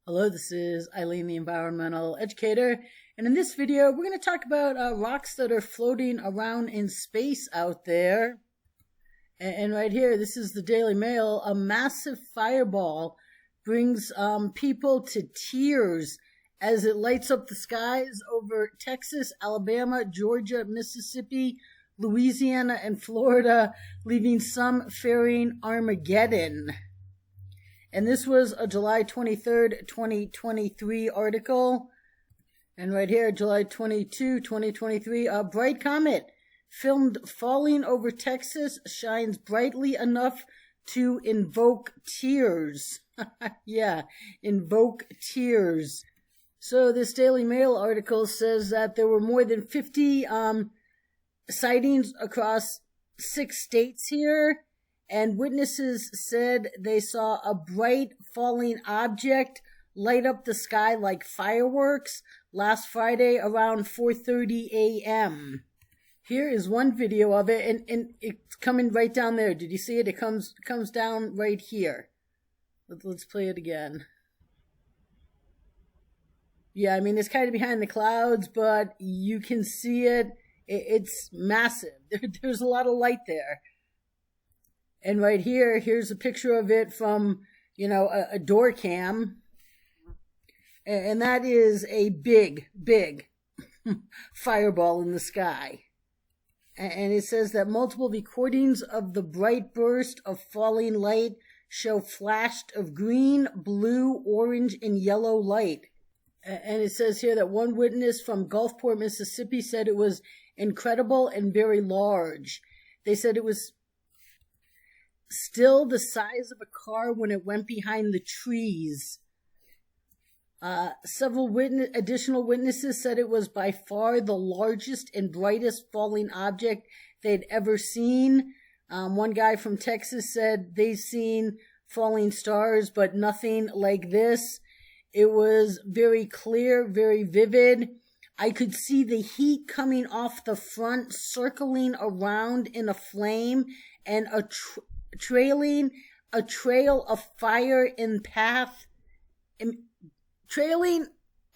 Hello, this is Eileen, the environmental educator, and in this video we're going to talk about rocks that are floating around in space out there. And right here, this is the Daily Mail. A massive fireball brings people to tears as it lights up the skies over Texas, Alabama, Georgia, Mississippi, Louisiana, and Florida, leaving some fearing Armageddon. And this was a July 23rd, 2023 article. And right here, July 22, 2023, a bright comet filmed falling over Texas shines brightly enough to invoke tears. Yeah, invoke tears. So this Daily Mail article says that there were more than 50 sightings across 6 states here. And witnesses said they saw a bright falling object light up the sky like fireworks last Friday around 4:30 a.m. Here is one video of it, and it's coming right down there. Did you see it? It comes down right here. Let's play it again. Yeah, I mean, it's kind of behind the clouds, but you can see it. It's massive. There's a lot of light there. And right here, here's a picture of it from, a door cam. And that is a big, big fireball in the sky. And it says that multiple recordings of the bright burst of falling light show flashed of green, blue, orange, and yellow light. And it says here that one witness from Gulfport, Mississippi said it was incredible and very large. They said it was still the size of a car when it went behind the trees. Several additional witnesses said it was by far the largest and brightest falling object they'd ever seen. One guy from Texas said they've seen falling stars, but nothing like this. It was very clear, very vivid. I could see the heat coming off the front, circling around in a flame, and trailing a trail of fire trailing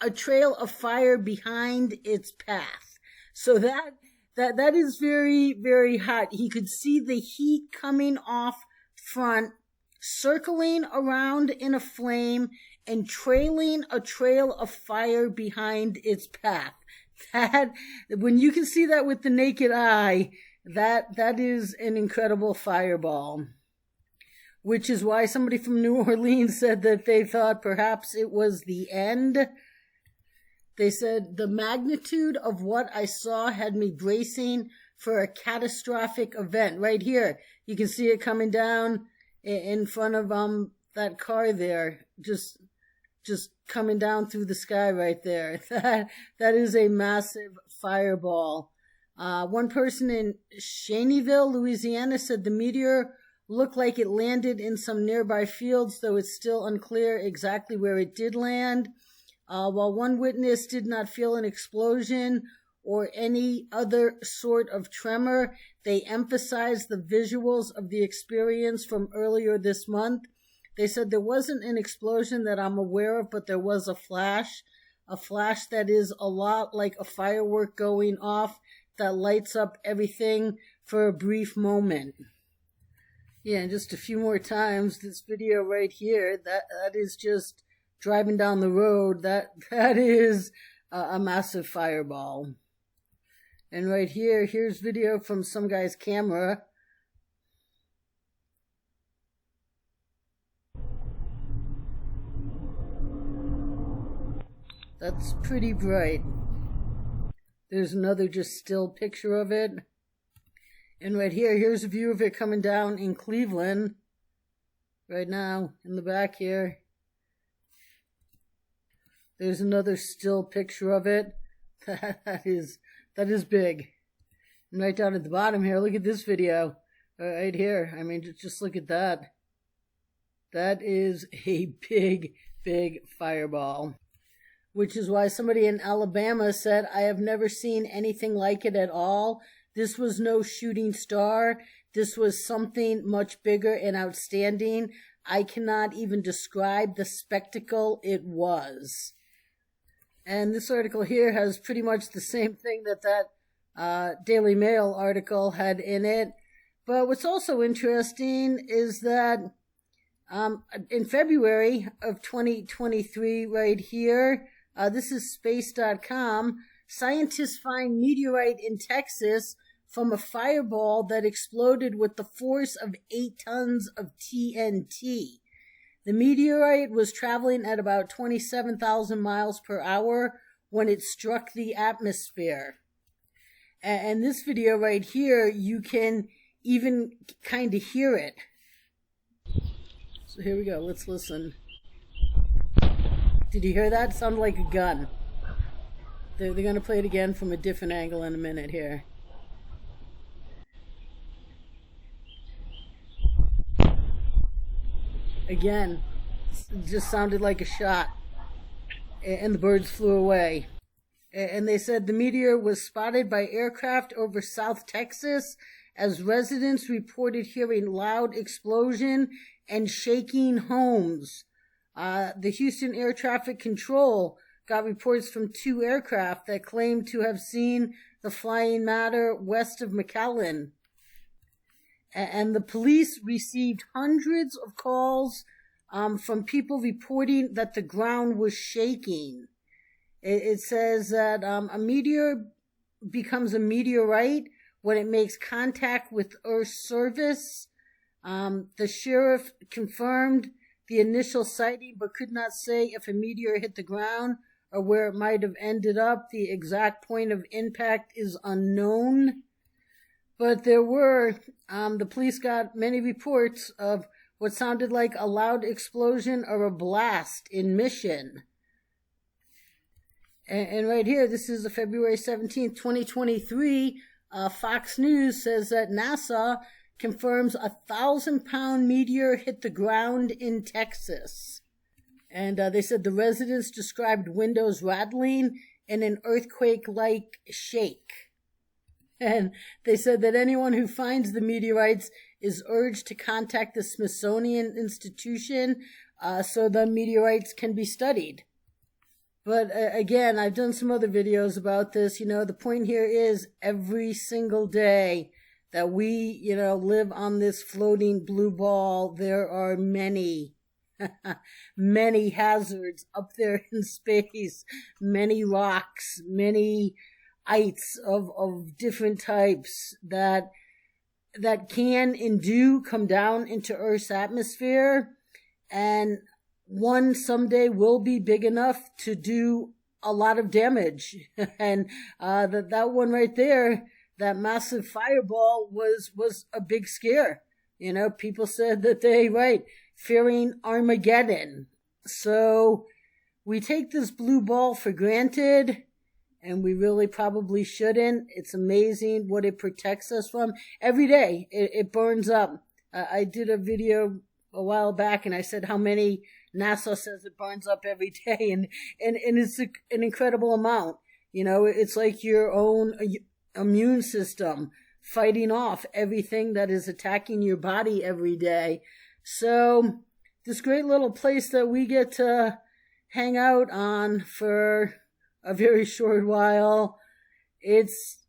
a trail of fire behind its path. So that is very, very hot. He could see the heat coming off front, circling around in a flame, and trailing a trail of fire behind its path. That, when you can see that with the naked eye, that is an incredible fireball. Which is why somebody from New Orleans said that they thought perhaps it was the end. They said, the magnitude of what I saw had me bracing for a catastrophic event. Right here, you can see it coming down in front of that car there. Just coming down through the sky right there. That is a massive fireball. One person in Cheneyville, Louisiana, said the meteor looked like it landed in some nearby fields, though it's still unclear exactly where it did land. While one witness did not feel an explosion or any other sort of tremor, they emphasized the visuals of the experience from earlier this month. They said there wasn't an explosion that I'm aware of, but there was a flash that is a lot like a firework going off that lights up everything for a brief moment. Yeah, and just a few more times, this video right here, that is just driving down the road. That is a massive fireball. And right here, here's video from some guy's camera. That's pretty bright. There's another just still picture of it. And right here, here's a view of it coming down in Cleveland. Right now, in the back here. There's another still picture of it. That is big. And right down at the bottom here, look at this video. Right here. I mean, just look at that. That is a big, big fireball. Which is why somebody in Alabama said, I have never seen anything like it at all. This was no shooting star. This was something much bigger and outstanding. I cannot even describe the spectacle it was. And this article here has pretty much the same thing that Daily Mail article had in it. But what's also interesting is that in February of 2023, right here, this is space.com, scientists find meteorite in Texas from a fireball that exploded with the force of 8 tons of TNT. The meteorite was traveling at about 27,000 miles per hour when it struck the atmosphere. And this video right here, you can even kind of hear it. So here we go. Let's listen. Did you hear that? It sounded like a gun. They're going to play it again from a different angle in a minute here. Again, it just sounded like a shot. And the birds flew away. And they said the meteor was spotted by aircraft over South Texas as residents reported hearing loud explosion and shaking homes. The Houston Air Traffic Control got reports from 2 aircraft that claimed to have seen the flying matter west of McAllen. And the police received hundreds of calls from people reporting that the ground was shaking. It says that a meteor becomes a meteorite when it makes contact with Earth's surface. The sheriff confirmed the initial sighting but could not say if a meteor hit the ground or where it might have ended up. The exact point of impact is unknown. But there were, the police got many reports of what sounded like a loud explosion or a blast in Mission. And right here, this is February 17th, 2023, Fox News says that NASA confirms a 1,000-pound meteor hit the ground in Texas. And they said the residents described windows rattling and an earthquake-like shake. And they said that anyone who finds the meteorites is urged to contact the Smithsonian Institution so the meteorites can be studied. But again, I've done some other videos about this. The point here is every single day that we, live on this floating blue ball, there are many, many hazards up there in space, many rocks, many ites of different types that can and do come down into Earth's atmosphere, and one someday will be big enough to do a lot of damage. And that one right there, that massive fireball was a big scare. People said that fearing Armageddon. So we take this blue ball for granted, and we really probably shouldn't. It's amazing what it protects us from. Every day, it burns up. I did a video a while back, and I said how many NASA says it burns up every day, and it's an incredible amount. It's like your own immune system fighting off everything that is attacking your body every day. So this great little place that we get to hang out on for a very short while, it's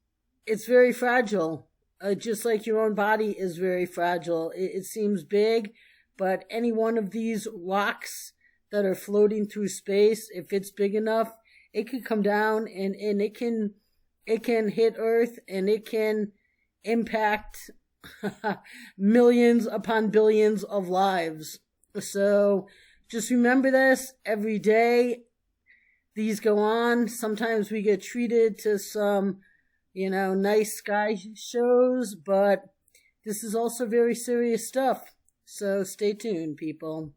very fragile. Just like your own body is very fragile. It seems big, but any one of these rocks that are floating through space, if it's big enough, it could come down and it can hit Earth, and it can impact millions upon billions of lives. So just remember this every day. These go on. Sometimes we get treated to some, nice sky shows, but this is also very serious stuff. So stay tuned, people.